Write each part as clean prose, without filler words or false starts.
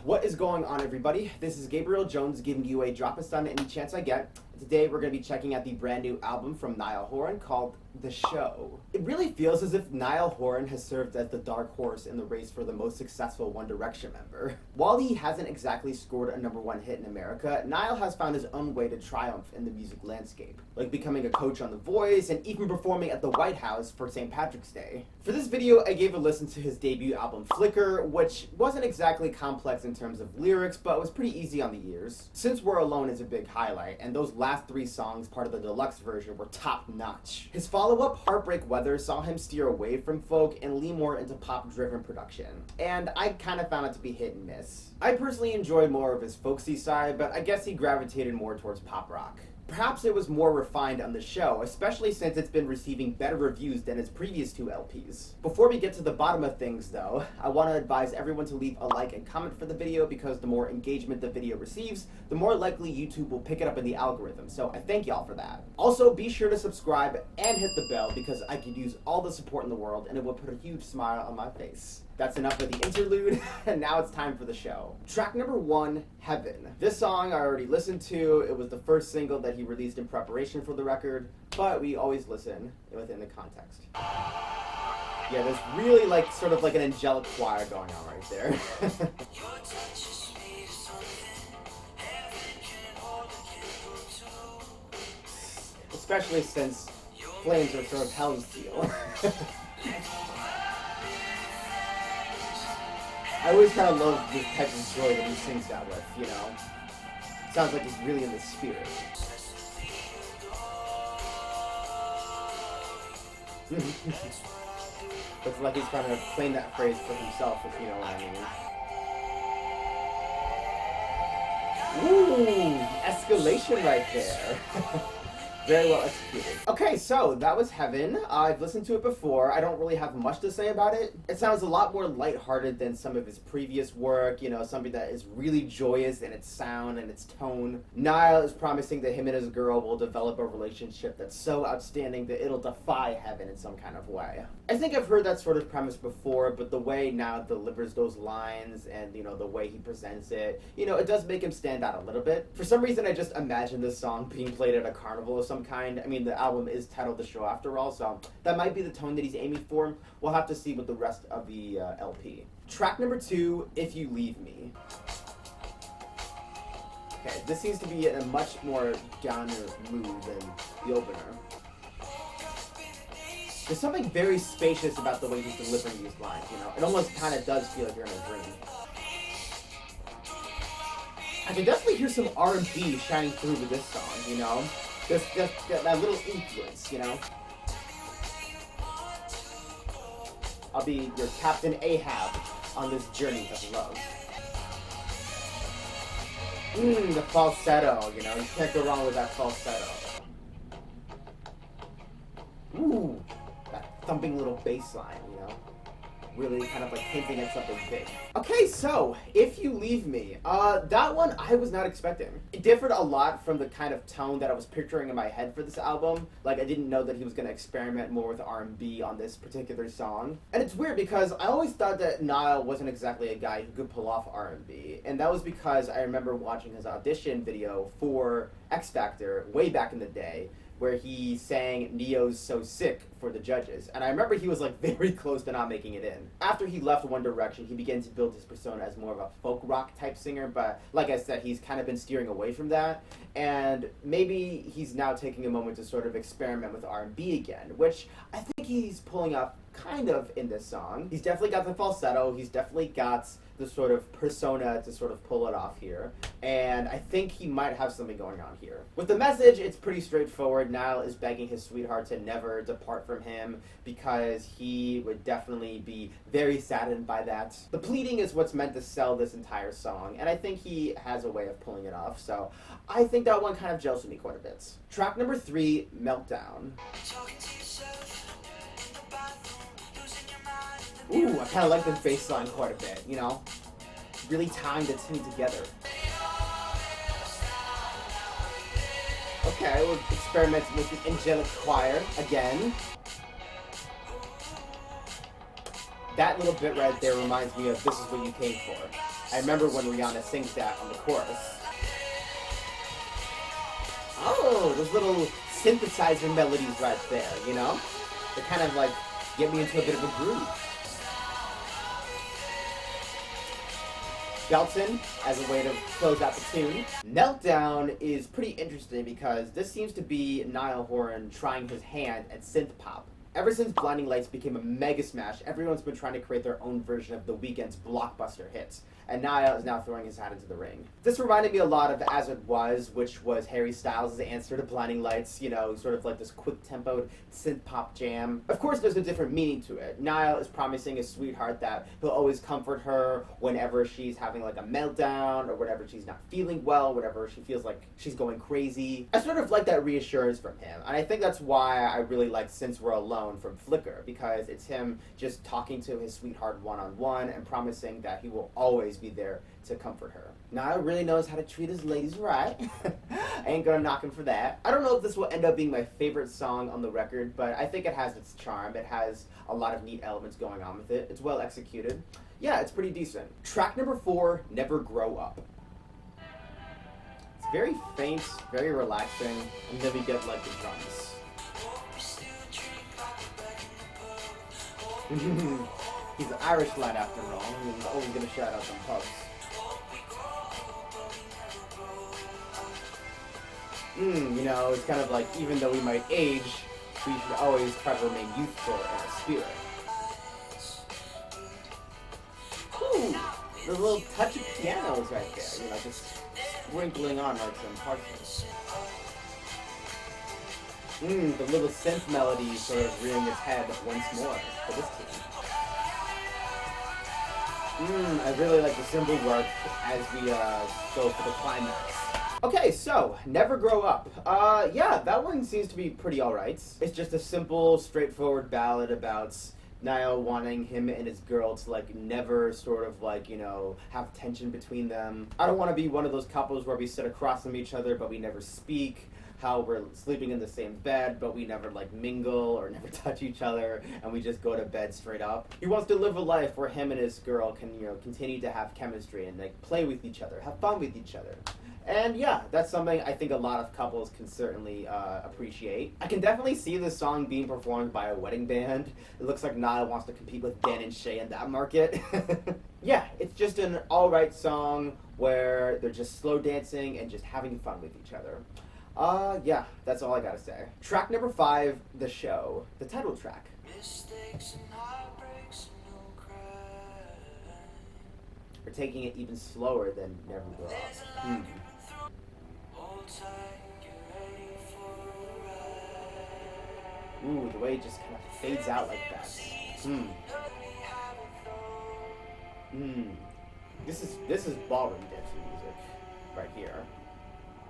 What is going on, everybody? This is Gabriel Jones giving you a drop of stun any chance I get. Today we're going to be checking out the brand new album from Niall Horan called The Show. It really feels as if Niall Horan has served as the dark horse in the race for the most successful One Direction member. While he hasn't exactly scored a #1 hit in America, Niall has found his own way to triumph in the music landscape, like becoming a coach on The Voice and even performing at the White House for St. Patrick's Day. For this video, I gave a listen to his debut album Flicker, which wasn't exactly complex in terms of lyrics, but was pretty easy on the ears. Since We're Alone is a big highlight, and those last 3 songs, part of the deluxe version, were top-notch. His follow-up, Heartbreak Weather, saw him steer away from folk and lean more into pop-driven production, and I kind of found it to be hit and miss. I personally enjoyed more of his folksy side, but I guess he gravitated more towards pop rock. Perhaps it was more refined on The Show, especially since it's been receiving better reviews than its previous 2 LPs. Before we get to the bottom of things though, I want to advise everyone to leave a like and comment for the video, because the more engagement the video receives, the more likely YouTube will pick it up in the algorithm, so I thank y'all for that. Also, be sure to subscribe and hit the bell, because I could use all the support in the world and it will put a huge smile on my face. That's enough of the interlude, and now it's time for the show. Track number 1, Heaven. This song I already listened to. It was the first single that he released in preparation for the record, but we always listen within the context. Yeah, there's really sort of like an angelic choir going on right there. Especially since flames are sort of Helen's deal. I always kind of love this type of joy that he sings that with, you know? Sounds like he's really in the spirit. Looks like he's trying to claim that phrase for himself, if you know what I mean. Ooh, escalation right there. Very well executed. Okay, so that was Heaven. I've listened to it before. I don't really have much to say about it. It sounds a lot more lighthearted than some of his previous work, you know, something that is really joyous in its sound and its tone. Niall is promising that him and his girl will develop a relationship that's so outstanding that it'll defy heaven in some kind of way. I think I've heard that sort of premise before, but the way Niall delivers those lines and, you know, the way he presents it, you know, it does make him stand out a little bit. For some reason, I just imagine this song being played at a carnival or something. Kind. I mean, the album is titled The Show after all, so that might be the tone that he's aiming for. We'll have to see with the rest of the LP. Track number 2, If You Leave Me. Okay, this seems to be in a much more downer mood than the opener. There's something very spacious about the way he's delivering these lines, you know? It almost kind of does feel like you're in a dream. I can definitely hear some R&B shining through with this song, you know? Just that little influence, you know? I'll be your Captain Ahab on this journey of love. The falsetto, you know? You can't go wrong with that falsetto. Ooh, that thumping little bass line, you know? Really kind of like hinting at something big. Okay, so, If You Leave Me. That one I was not expecting. It differed a lot from the kind of tone that I was picturing in my head for this album. Like, I didn't know that he was going to experiment more with R&B on this particular song. And it's weird because I always thought that Niall wasn't exactly a guy who could pull off R&B. And that was because I remember watching his audition video for X Factor way back in the day, where he sang Neo's So Sick for the judges. And I remember he was like very close to not making it in. After he left One Direction, he began to build his persona as more of a folk rock type singer, but like I said, he's kind of been steering away from that. And maybe he's now taking a moment to sort of experiment with R&B again, which I think he's pulling off kind of in this song. He's definitely got the falsetto, he's definitely got the sort of persona to sort of pull it off here, and I think he might have something going on here. With the message, it's pretty straightforward. Niall is begging his sweetheart to never depart from him because he would definitely be very saddened by that. The pleading is what's meant to sell this entire song, and I think he has a way of pulling it off, so I think that one kind of gels with me quite a bit. Track number 3, Meltdown. Ooh, I kind of like this bass line quite a bit, you know? Really tying the two together. Okay, we're experimenting with the angelic choir again. That little bit right there reminds me of This Is What You Came For. I remember when Rihanna sings that on the chorus. Oh, those little synthesizer melodies right there, you know? They kind of like get me into a bit of a groove. Belton as a way to close out the tune. Meltdown is pretty interesting because this seems to be Niall Horan trying his hand at synth pop. Ever since Blinding Lights became a mega smash, everyone's been trying to create their own version of The Weeknd's blockbuster hits, and Niall is now throwing his hat into the ring. This reminded me a lot of As It Was, which was Harry Styles' answer to Blinding Lights, you know, sort of like this quick-tempoed synth-pop jam. Of course, there's a different meaning to it. Niall is promising his sweetheart that he'll always comfort her whenever she's having like a meltdown, or whenever she's not feeling well, whenever she feels like she's going crazy. I sort of like that reassurance from him, and I think that's why I really like Since We're Alone from Flicker, because it's him just talking to his sweetheart one-on-one and promising that he will always be there to comfort her. Niall really knows how to treat his ladies right. I ain't gonna knock him for that. I don't know if this will end up being my favorite song on the record, but I think it has its charm. It has a lot of neat elements going on with it. It's well executed. Yeah, it's pretty decent. Track number 4, Never Grow Up. It's very faint, very relaxing, and then we get like the drums. He's an Irish lad after all, and he's always gonna shout out some pubs. You know, it's kind of like, even though we might age, we should always try to remain youthful in our spirit. Ooh, the little touch of pianos right there, you know, just sprinkling on like some parts. The little synth melody sort of rearing its head once more for this team. I really like the cymbal work as we go for the climax. Okay, so, Never Grow Up. Yeah, that one seems to be pretty alright. It's just a simple, straightforward ballad about Niall wanting him and his girl to like never sort of like, you know, have tension between them. I don't want to be one of those couples where we sit across from each other but we never speak. How we're sleeping in the same bed, but we never like mingle or never touch each other, and we just go to bed straight up. He wants to live a life where him and his girl can, you know, continue to have chemistry and like play with each other, have fun with each other. And yeah, that's something I think a lot of couples can certainly appreciate. I can definitely see this song being performed by a wedding band. It looks like Niall wants to compete with Dan and Shay in that market. Yeah, it's just an alright song where they're just slow dancing and just having fun with each other. Yeah, that's all I gotta say. Track number 5, The Show, the title track. We're taking it even slower than Never Grow Up. Ooh, the way it just kind of fades out like that. This is ballroom dancing music right here.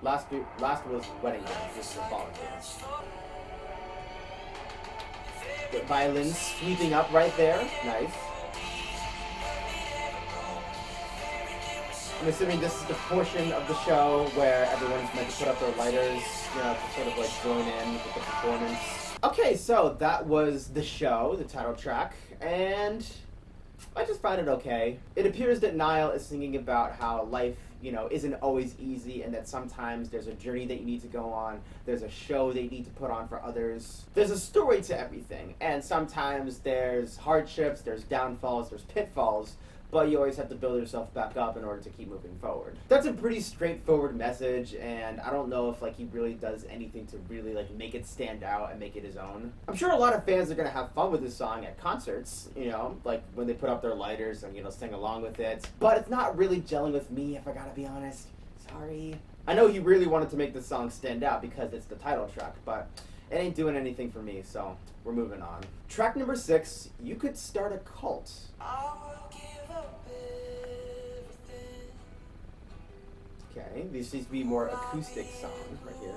Last was wedding dance. This is a ballroom dance. The violins sweeping up right there. Nice. I'm assuming this is the portion of the show where everyone's meant to put up their lighters, you know, to sort of like join in with the performance. Okay, so that was The Show, the title track, and I just found it okay. It appears that Niall is singing about how life, you know, isn't always easy, and that sometimes there's a journey that you need to go on, there's a show that you need to put on for others. There's a story to everything, and sometimes there's hardships, there's downfalls, there's pitfalls, but you always have to build yourself back up in order to keep moving forward. That's a pretty straightforward message, and I don't know if like he really does anything to really like make it stand out and make it his own. I'm sure a lot of fans are gonna have fun with this song at concerts, you know, like when they put up their lighters and, you know, sing along with it. But it's not really gelling with me, if I gotta be honest. Sorry. I know he really wanted to make this song stand out because it's the title track, but it ain't doing anything for me, so we're moving on. Track number 6, You Could Start a Cult. Okay, this needs to be more acoustic song right here.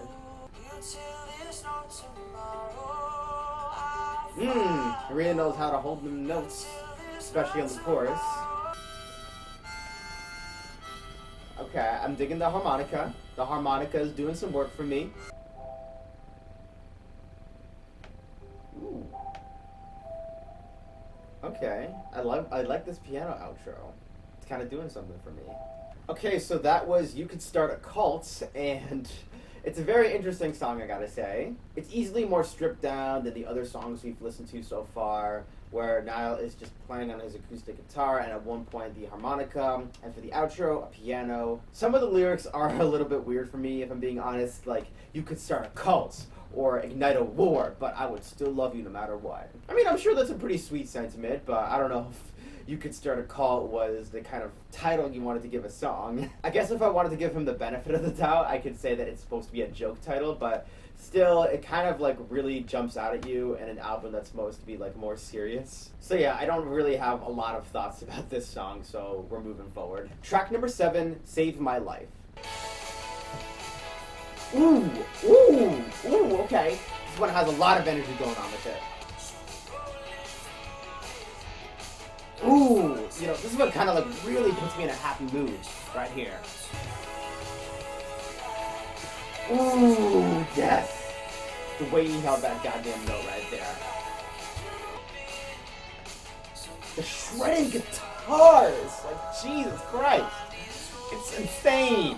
He really knows how to hold them notes, especially on the chorus. Okay, I'm digging the harmonica. The harmonica is doing some work for me. Ooh. Okay, I like this piano outro. It's kind of doing something for me. Okay, so that was You Could Start a Cult, and it's a very interesting song, I gotta say. It's easily more stripped down than the other songs we've listened to so far, where Niall is just playing on his acoustic guitar and at one point the harmonica, and for the outro, a piano. Some of the lyrics are a little bit weird for me, if I'm being honest, like, you could start a cult or ignite a war, but I would still love you no matter what. I mean, I'm sure that's a pretty sweet sentiment, but I don't know if You Could Start a Cult was the kind of title you wanted to give a song. I guess if I wanted to give him the benefit of the doubt, I could say that it's supposed to be a joke title, but still, it kind of like really jumps out at you in an album that's supposed to be like more serious. So yeah, I don't really have a lot of thoughts about this song, so we're moving forward. Track number 7, Save My Life. Ooh, ooh, ooh, okay. This one has a lot of energy going on with it. Ooh, you know, this is what kind of like really puts me in a happy mood right here. Ooh, yes. The way he held that goddamn note right there. The shredding guitars! Like, Jesus Christ. It's insane.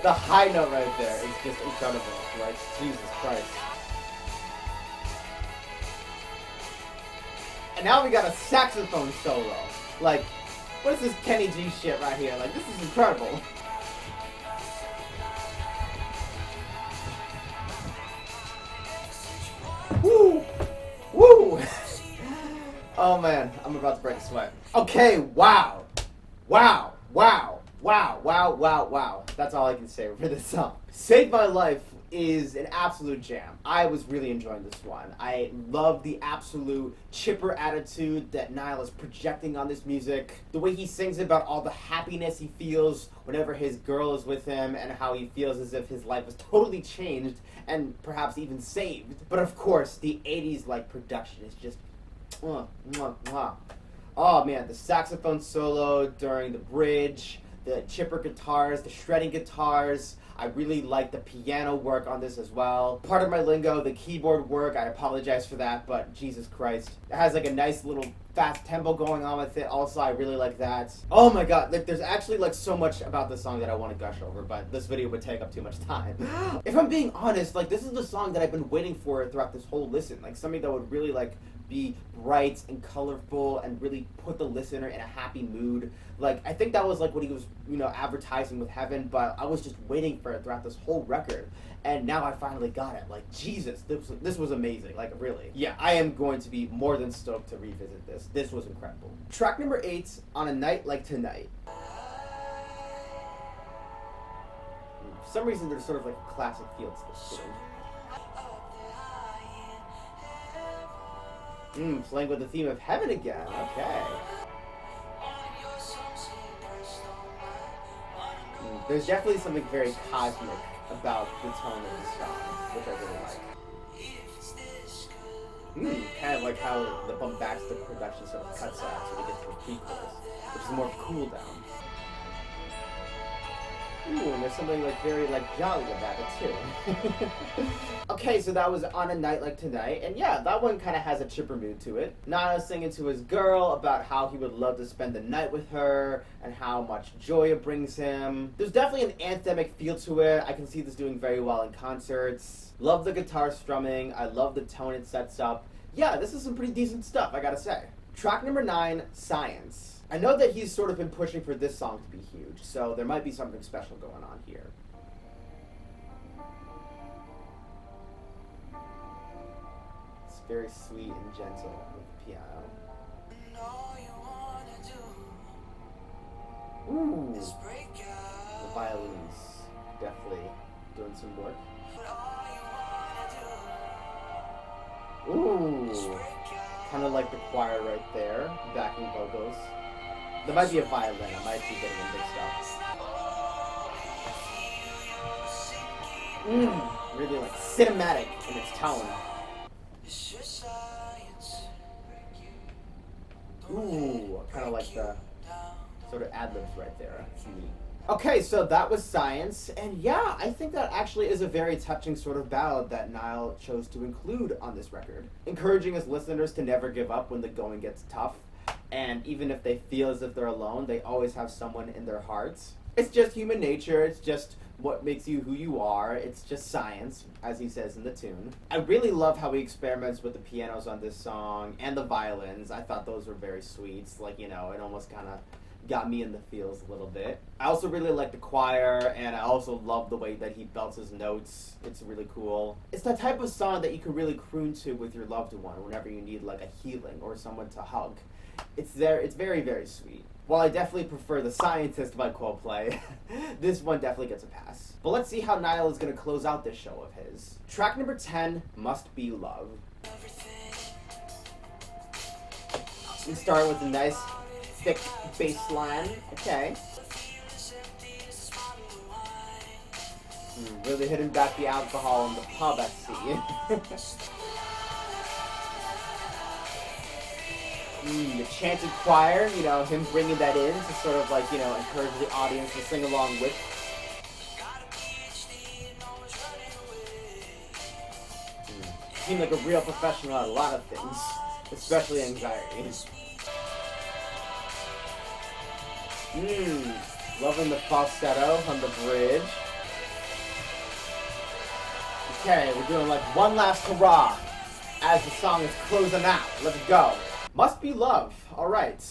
The high note right there is just incredible. Like, Jesus Christ. And now we got a saxophone solo. Like, what is this Kenny G shit right here? Like, this is incredible. Woo! Woo! Oh man, I'm about to break a sweat. Okay, wow. Wow. Wow. Wow. Wow. Wow. Wow. That's all I can say for this song. Save My Life is an absolute jam. I was really enjoying this one. I love the absolute chipper attitude that Niall is projecting on this music. The way he sings about all the happiness he feels whenever his girl is with him and how he feels as if his life was totally changed and perhaps even saved. But of course, the 80s like production is just mwah, mwah, mwah. Oh man, the saxophone solo during the bridge, the chipper guitars, the shredding guitars. I really like the piano work on this as well. Part of my lingo, the keyboard work, I apologize for that, but Jesus Christ. It has like a nice little fast tempo going on with it. Also, I really like that. Oh my god, like there's actually like so much about this song that I want to gush over, but this video would take up too much time. If I'm being honest, like this is the song that I've been waiting for throughout this whole listen. Like something that would really like be bright and colorful and really put the listener in a happy mood. Like, I think that was like what he was, you know, advertising with Heaven, but I was just waiting for it throughout this whole record. And now I finally got it. Like, Jesus, this was amazing. Like, really. Yeah, I am going to be more than stoked to revisit this. This was incredible. Track number 8, On a Night Like Tonight. For some reason, there's sort of like a classic feel to this tune. Playing with the theme of heaven again. Okay. There's definitely something very cosmic about the tone of this song, which I really like. Kind of like how the bombastic production sort of cuts out so we get to the pre-chorus, which is more of a cool down. Ooh, and there's something like very like jolly about it too. Okay, so that was On a Night Like Tonight, and yeah, that one kind of has a chipper mood to it. Niall singing to his girl about how he would love to spend the night with her and how much joy it brings him. There's definitely an anthemic feel to it. I can see this doing very well in concerts. Love the guitar strumming. I love the tone it sets up. Yeah, this is some pretty decent stuff, I gotta say. Track number 9, Science. I know that he's sort of been pushing for this song to be huge, so there might be something special going on here. It's very sweet and gentle with the piano. Ooh, the violins definitely doing some work. Ooh, kind of like the choir right there, backing vocals. There might be a violin, I might be getting in mixed up. Really like cinematic in its tone. Ooh, kind of like the sort of ad-libs right there. That's neat. Okay, so that was Science, and yeah, I think that actually is a very touching sort of ballad that Niall chose to include on this record, encouraging his listeners to never give up when the going gets tough, and even if they feel as if they're alone, they always have someone in their hearts. It's just human nature, it's just what makes you who you are, it's just science, as he says in the tune. I really love how he experiments with the pianos on this song, and the violins. I thought those were very sweet, like, you know, it almost kind of got me in the feels a little bit. I also really like the choir, and I also love the way that he belts his notes. It's really cool. It's that type of song that you can really croon to with your loved one whenever you need like a healing or someone to hug. It's very, very sweet. While I definitely prefer The Scientist by Coldplay, this one definitely gets a pass. But let's see how Niall is going to close out this show of his. Track number 10, Must Be Love. We start with a nice thick bass line. Okay. Really hitting back the alcohol in the pub, I see. The chanted choir, you know, him bringing that in to sort of like, you know, encourage the audience to sing along with. Seemed like a real professional at a lot of things, especially anxiety. Loving the falsetto on the bridge. Okay, we're doing like one last hurrah as the song is closing out. Let's go. Must Be Love. Alright.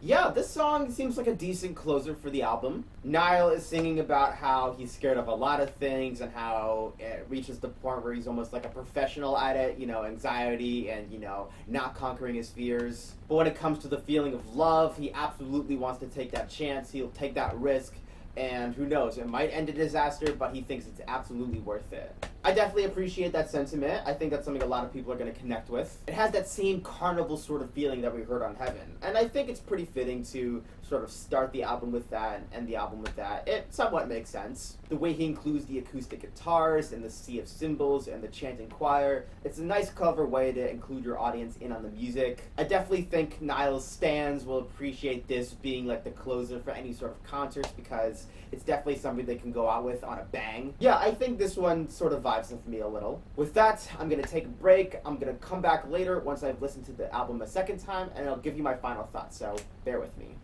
Yeah, this song seems like a decent closer for the album. Niall is singing about how he's scared of a lot of things and how it reaches the point where he's almost like a professional at it, you know, anxiety and, you know, not conquering his fears. But when it comes to the feeling of love, he absolutely wants to take that chance. He'll take that risk. And who knows, it might end in disaster, but he thinks it's absolutely worth it. I definitely appreciate that sentiment. I think that's something a lot of people are going to connect with. It has that same carnival sort of feeling that we heard on Heaven. And I think it's pretty fitting to sort of start the album with that and end the album with that. It somewhat makes sense. The way he includes the acoustic guitars and the sea of cymbals and the chanting choir, it's a nice clever way to include your audience in on the music. I definitely think Niall's stans will appreciate this being like the closer for any sort of concerts because it's definitely something they can go out with on a bang. Yeah, I think this one sort of vibes with me a little. With that, I'm going to take a break. I'm going to come back later once I've listened to the album a second time, and I'll give you my final thoughts, so bear with me.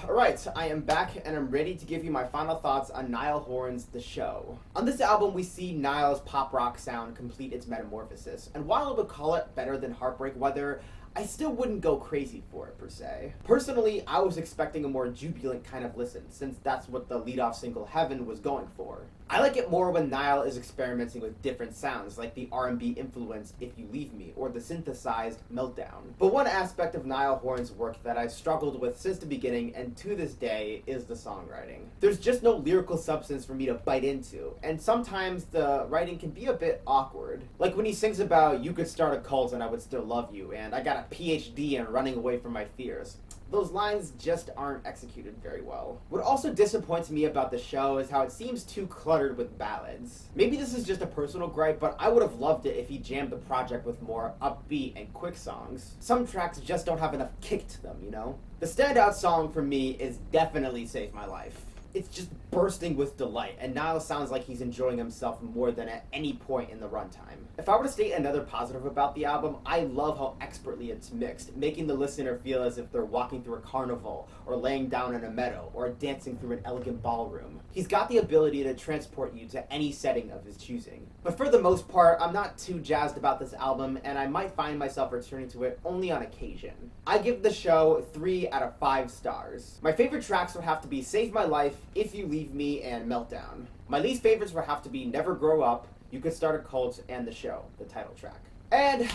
Alright, I am back and I'm ready to give you my final thoughts on Niall Horan's The Show. On this album, we see Niall's pop rock sound complete its metamorphosis, and while I would call it better than Heartbreak Weather, I still wouldn't go crazy for it, per se. Personally, I was expecting a more jubilant kind of listen, since that's what the lead-off single Heaven was going for. I like it more when Niall is experimenting with different sounds, like the R&B influenced If You Leave Me, or the synthesized Meltdown. But one aspect of Niall Horan's work that I've struggled with since the beginning, and to this day, is the songwriting. There's just no lyrical substance for me to bite into, and sometimes the writing can be a bit awkward. Like when he sings about, you could start a cult and I would still love you, and I got a PhD in running away from my fears. Those lines just aren't executed very well. What also disappoints me about the show is how it seems too cluttered with ballads. Maybe this is just a personal gripe, but I would have loved it if he jammed the project with more upbeat and quick songs. Some tracks just don't have enough kick to them, you know? The standout song for me is definitely Save My Life. It's just bursting with delight, and Niall sounds like he's enjoying himself more than at any point in the runtime. If I were to state another positive about the album, I love how expertly it's mixed, making the listener feel as if they're walking through a carnival, or laying down in a meadow, or dancing through an elegant ballroom. He's got the ability to transport you to any setting of his choosing. But for the most part, I'm not too jazzed about this album, and I might find myself returning to it only on occasion. I give the show 3 out of 5 stars. My favorite tracks would have to be Save My Life, If You Leave Me, and Meltdown. My least favorites would have to be Never Grow Up, You Could Start a Cult, and The Show, the title track. And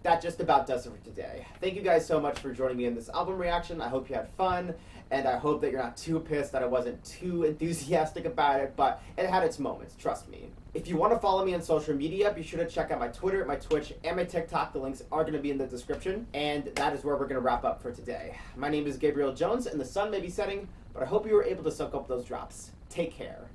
that just about does it for today. Thank you guys so much for joining me in this album reaction. I hope you had fun, and I hope that you're not too pissed that I wasn't too enthusiastic about it, but it had its moments, trust me. If you want to follow me on social media, be sure to check out my Twitter, my Twitch, and my TikTok. The links are going to be in the description, and that is where we're going to wrap up for today. My name is Gabriel Jones, and the sun may be setting, but I hope you were able to soak up those drops. Take care.